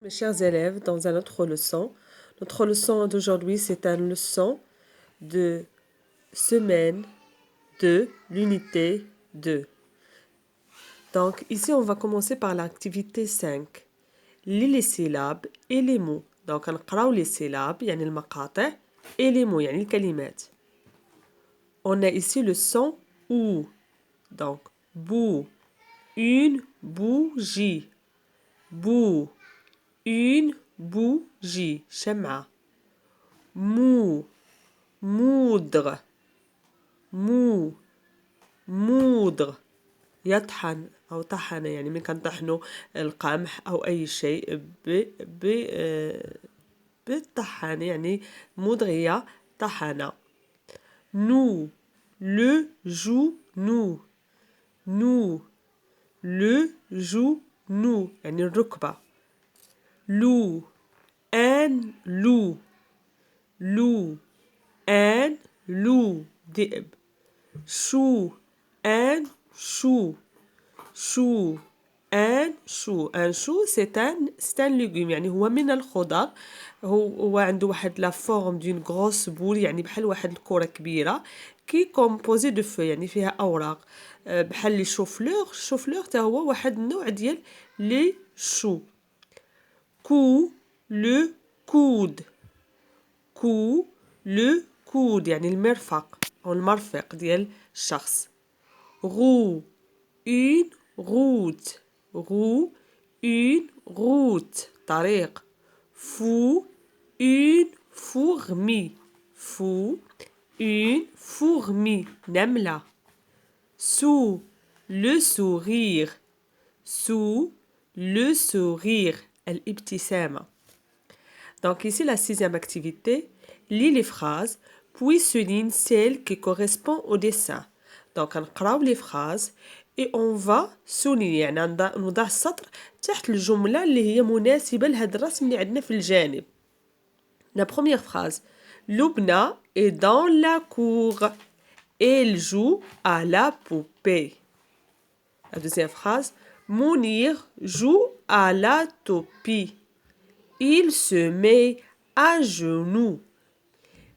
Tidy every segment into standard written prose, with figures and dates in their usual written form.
Mes chers élèves, dans une autre leçon. Notre leçon d'aujourd'hui, c'est une leçon de semaine de l'unité 2. Donc, ici, on va commencer par l'activité 5. Les syllabes et les mots. Donc, on va les syllabes, يعني المقاطع, et les mots, يعني الكلمات. On a ici le son OU. Donc, bou, une bougie. Bou, une bougie. شمعة. Mou, moudre. Mou, moudre. يطحن أو طحن يعني من كنطحنوا القمح أو أي شيء بالطحن يعني مضغية طحنة. Nous, le genou. Nous, le genou يعني الركبة. Loup, un loup. Loup, un loup ذئب. Chou, un chou. Chou, un chou. Un chou c'est un légume يعني هو من الخضر. هو عنده واحد لا فورم دون غروس بول يعني بحال واحد الكرة كبيرة كي كومبوزي دو فو يعني فيها أوراق بحال لي شوفلور. الشوفلور تا هو واحد النوع ديال لي شو. كو لو كود. كو لو كود يعني المرفق أو المرفق ديال الشخص. غو une route. Roue, une route. طريق. Fou, une fourmi. Fou, une fourmi. نملة. Sous le sourire. Sous le sourire. الابتسامة. Donc ici la sixième activité, lis les phrases, puis souligne celle qui correspond au dessin. Donc نقراو les phrases et on va souligner يعني نوضع السطر تحت الجملة اللي هي مناسبة لهذا الرسم اللي عندنا في الجانب. La première phrase. Lubna est dans la cour. Elle joue à la poupée. La deuxième phrase. Mounir joue à la toupie. Il se met à genoux.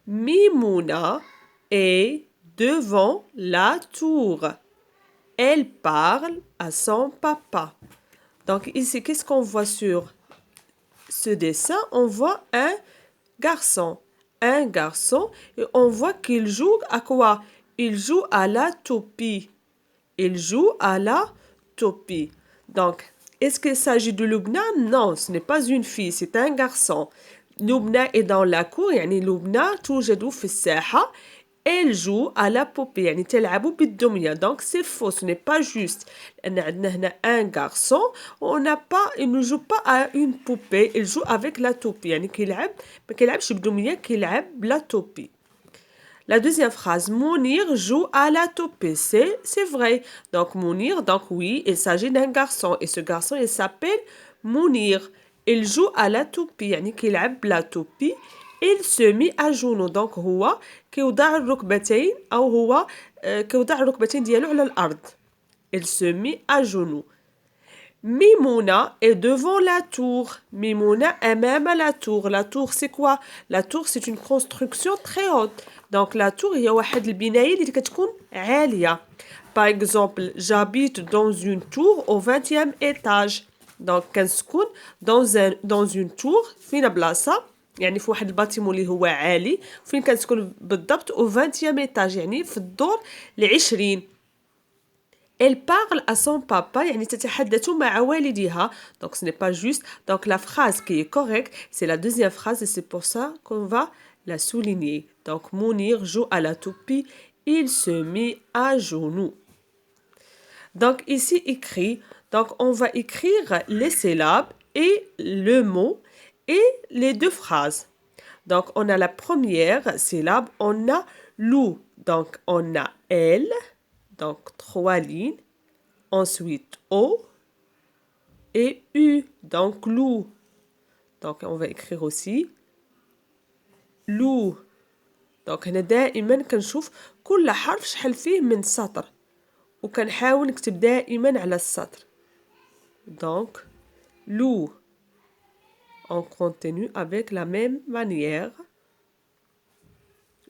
Mimouna est devant la tour. Elle parle à son papa. Donc ici, qu'est-ce qu'on voit sur ce dessin? On voit un garçon. Un garçon et on voit qu'il joue à quoi? Il joue à la toupie. Il joue à la toupie. Donc, est-ce qu'il s'agit de Lubna? Non, ce n'est pas une fille, c'est un garçon. Lubna est dans la cour, يعني لبنى توجد في الساحة. Elle joue à la poupée, يعني تلعب بالدمية. Donc c'est faux, ce n'est pas juste. لأن عندنا هنا un garçon, il ne joue pas à une poupée, il joue avec la toupie. يعني ما كيلعبش بدمية, كيلعب بلا toupie. La deuxième phrase, Mounir joue à la toupie. C'est vrai. Donc, Mounir, donc oui, il s'agit d'un garçon. Et ce garçon, il s'appelle Mounir. Il joue à la toupie. يعني كيلعب la toupie. Il se mit à genoux. Donc, هو كيوضع الركبتين أو هو كيوضع الركبتين ديالو على الأرض. Il se mit à genoux. Mimouna est devant la tour. Mimouna أمام la tour. La tour, c'est quoi? La tour, c'est une construction très haute. Donc, la tour, هي واحد البناية اللي كتكون عالية. Par exemple, j'habite dans une tour au 20e étage. Donc, كنسكن dans une tour فين بلاصة يعني في واحد الباتيمون اللي هو عالي. فين كنسكن بالضبط au 20e étage يعني في الدور ال20. Elle parle à son papa, يعني تتحدث مع والدها. Donc ce n'est pas juste. Donc la phrase qui est correcte, c'est la deuxième phrase et c'est pour ça qu'on va la souligner. Donc Mounir joue à la toupie, il se met à genoux. Donc ici écrit, donc on va écrire les syllabes et le mot et les deux phrases. Donc on a la première syllabe, on a loup. Donc on a elle. Donc, 3 lignes. Ensuite, O et U. Donc, loup. Donc, on va écrire aussi loup. Donc, هنا دائما كنشوف كل حرف شحال فيه من سطر. وكنحاول نكتب دائما على السطر. Donc, loup. on continue avec la même manière.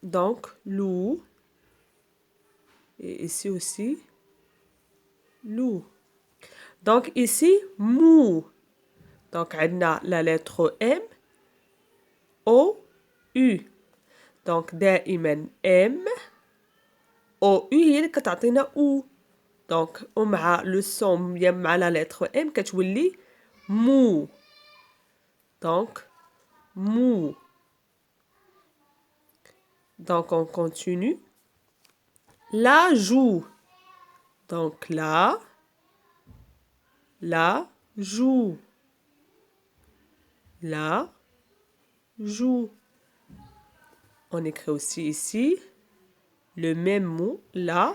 Donc, loup. Et ici aussi, loup. Donc, ici, mou. Donc, on a la lettre M, O, U. Donc, دائما M, O, U هي اللي كتعطينا O. Donc, ومع le son مع la lettre M كتولي mou. Donc, mou. Donc, on continue. La joue. Donc, la joue. La joue. On écrit aussi ici le même mot, la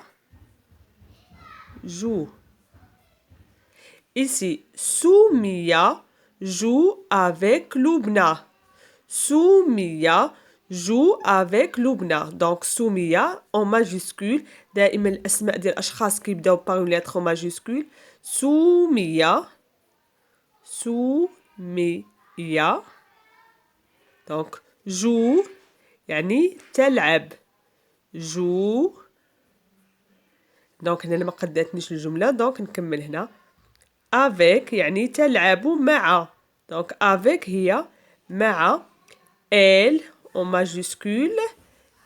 joue. Ici, Soumia joue avec Loubna. Soumia joue avec Loubna. Donc, Soumia en majuscule. دائما الأسماء ديال الأشخاص كيبداو par une lettre en majuscule. Soumia. Soumia. Donc, joue يعني تلعب. جو. دونك هنا ما قداتنيش الجملة دونك نكمل هنا. avec يعني تلعب مع. دونك avec هي مع. elle en majuscule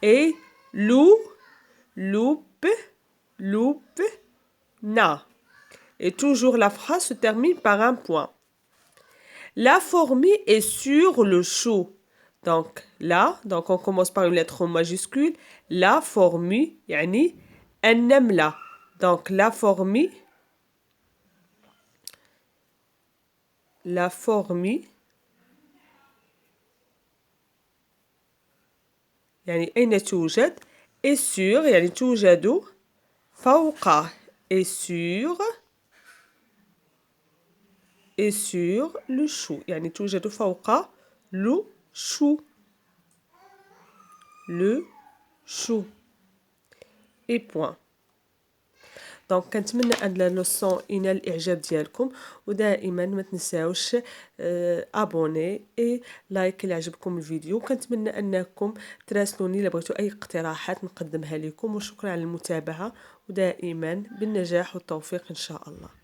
et loupe, na. Et toujours la phrase se termine par un point. La fourmi est sur le chou. Donc là, donc on commence par une lettre en majuscule. La fourmi, يعني النملة. Donc la fourmi يعني أين توجد et sur يعني توجد فوقه et sur le chou يعني توجد فوق le chou et point. دونك كنتمنى ان لا لوسون ينال الاعجاب ديالكم ودائما ما تنساوش ابوني اي لايك الى عجبكم الفيديو. كنتمنى انكم تراسلوني الا بغيتوا اي اقتراحات نقدمها لكم وشكرا على المتابعه ودائما بالنجاح والتوفيق ان شاء الله.